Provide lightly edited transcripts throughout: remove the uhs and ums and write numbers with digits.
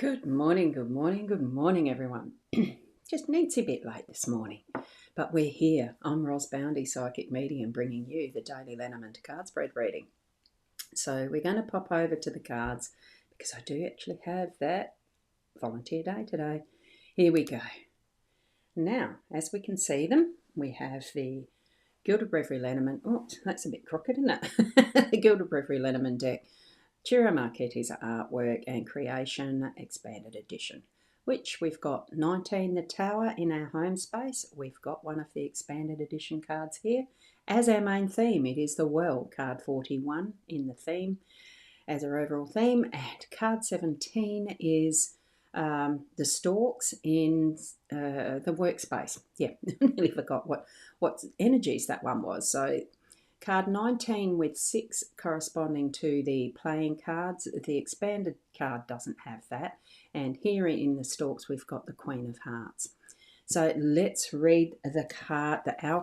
Good morning, good morning, good morning, everyone. Just needs a bit late this morning, but we're here. I'm Boundy, psychic medium, bringing you the daily Lenormand card spread reading. So we're going to pop over to the cards because I do actually have that volunteer day today. Here we go. Now, as we can see them, we have the Gilded Breviary Lenormand. Oh, that's a bit crooked, isn't it? The Gilded Breviary Lenormand deck. Ciro Marchetti's artwork and creation expanded edition, which we've got 19 the Tower in our home space. We've got one of the expanded edition cards here as our main theme. It is the Well, card 41 in the theme as our overall theme, and card 17 is the Stalks in the workspace. Yeah, I nearly forgot what energies that one was. So card 19 with 6 corresponding to the playing cards. The expanded card doesn't have that. And here in the Stalks, we've got the Queen of Hearts. So let's read our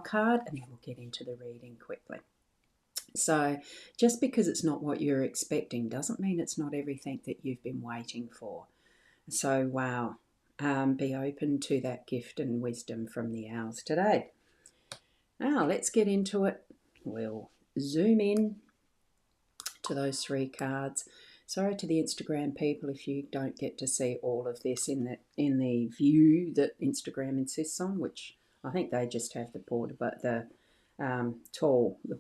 card, and then we'll get into the reading quickly. So just because it's not what you're expecting doesn't mean it's not everything that you've been waiting for. So, wow, be open to that gift and wisdom from the owls today. Now, let's get into it. We'll zoom in to those 3 cards. Sorry to the Instagram people if you don't get to see all of this in the view that Instagram insists on, which I think they just have the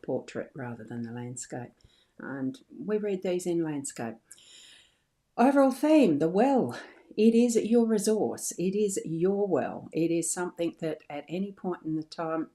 portrait rather than the landscape. And we read these in landscape. Overall theme, the well. It is your resource. It is your well. It is something that at any point in the time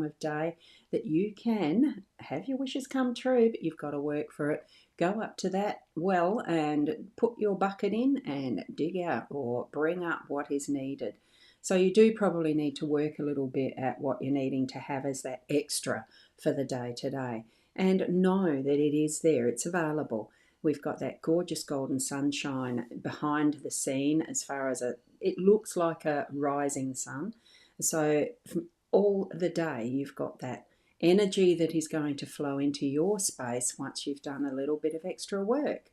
of day that you can have your wishes come true, but you've got to work for it. Go up to that well and put your bucket in and dig out or bring up what is needed. So you do probably need to work a little bit at what you're needing to have as that extra for the day today. And know that it is there. It's available. We've got that gorgeous golden sunshine behind the scene as far as it looks like a rising sun. So all the day you've got that energy that is going to flow into your space once you've done a little bit of extra work.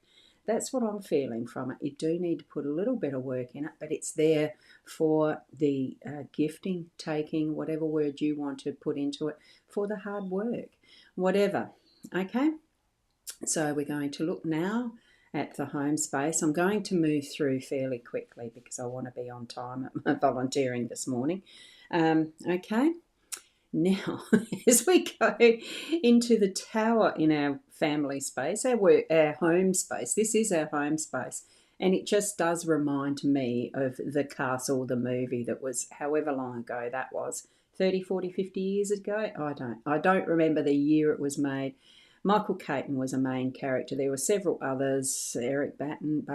That's what I'm feeling from it. You do need to put a little bit of work in it, but it's there for the gifting, taking, whatever word you want to put into it, for the hard work, whatever. Okay? So we're going to look now at the home space. I'm going to move through fairly quickly because I want to be on time at my volunteering this morning. Okay, now as we go into the Tower in our family space, our home space, this is our home space, and it just does remind me of The Castle, the movie that was however long ago that was, 30, 40, 50 years ago. I don't remember the year it was made. Michael Caton was a main character. There were several others, Eric Batten.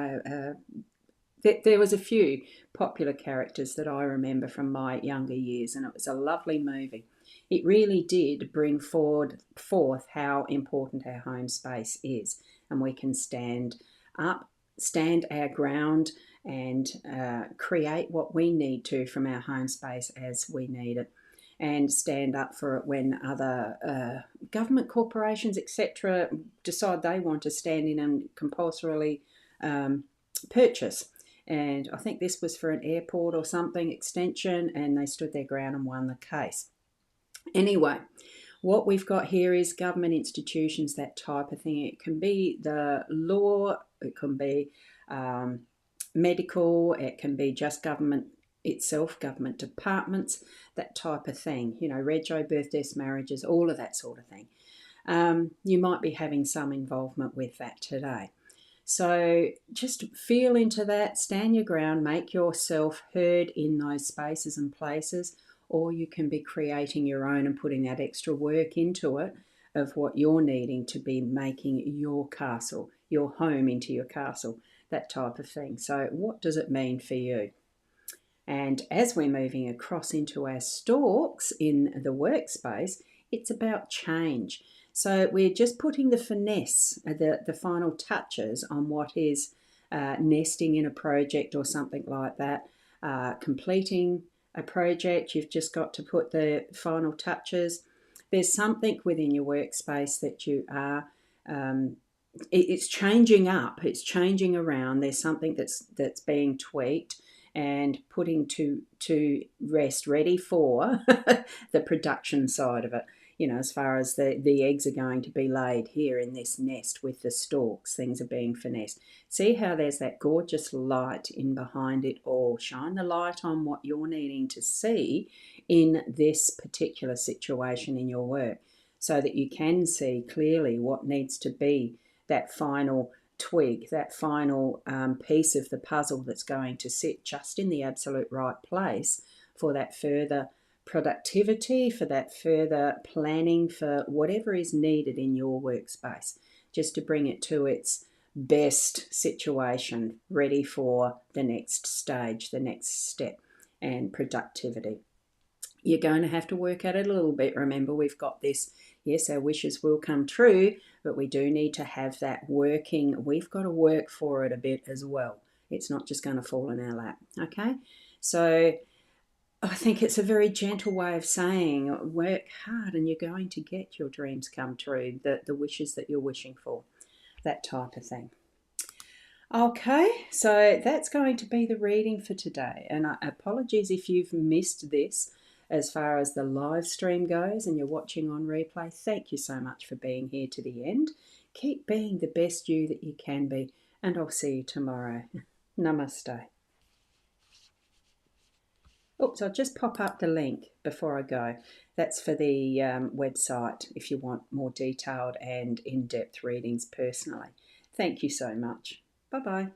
There was a few popular characters that I remember from my younger years, and it was a lovely movie. It really did bring forth how important our home space is, and we can stand up, stand our ground, and create what we need to from our home space as we need it, and stand up for it when other government corporations, etc., decide they want to stand in and compulsorily purchase. And I think this was for an airport or something, extension, and they stood their ground and won the case. Anyway, what we've got here is government institutions, that type of thing. It can be the law, it can be medical, it can be just government itself, government departments, that type of thing, rego, birth, deaths, marriages, all of that sort of thing. You might be having some involvement with that today. So just feel into that, stand your ground, make yourself heard in those spaces and places, or you can be creating your own and putting that extra work into it of what you're needing to be making your castle, your home into your castle, that type of thing. So what does it mean for you? And as we're moving across into our stalks in the workspace, it's about change. So we're just putting the finesse, the final touches on what is nesting in a project or something like that. Completing a project, you've just got to put the final touches. There's something within your workspace that you are it's changing up, it's changing around. There's something that's being tweaked and putting to rest, ready for the production side of it. You know, as far as the eggs are going to be laid here in this nest with the stalks, things are being finessed. See how there's that gorgeous light in behind it all. Shine the light on what you're needing to see in this particular situation in your work, so that you can see clearly what needs to be that final twig, that final piece of the puzzle that's going to sit just in the absolute right place for that further productivity, for that further planning, for whatever is needed in your workspace, just to bring it to its best situation, ready for the next stage, the next step, and productivity. You're going to have to work at it a little bit. Remember, we've got this, yes, our wishes will come true, but we do need to have that working. We've got to work for it a bit as well. It's not just going to fall in our lap, okay? So I think it's a very gentle way of saying work hard and you're going to get your dreams come true, the wishes that you're wishing for, that type of thing. Okay, so that's going to be the reading for today. And apologies if you've missed this as far as the live stream goes and you're watching on replay. Thank you so much for being here to the end. Keep being the best you that you can be, and I'll see you tomorrow. Namaste. Oops, I'll just pop up the link before I go. That's for the website if you want more detailed and in-depth readings personally. Thank you so much. Bye-bye.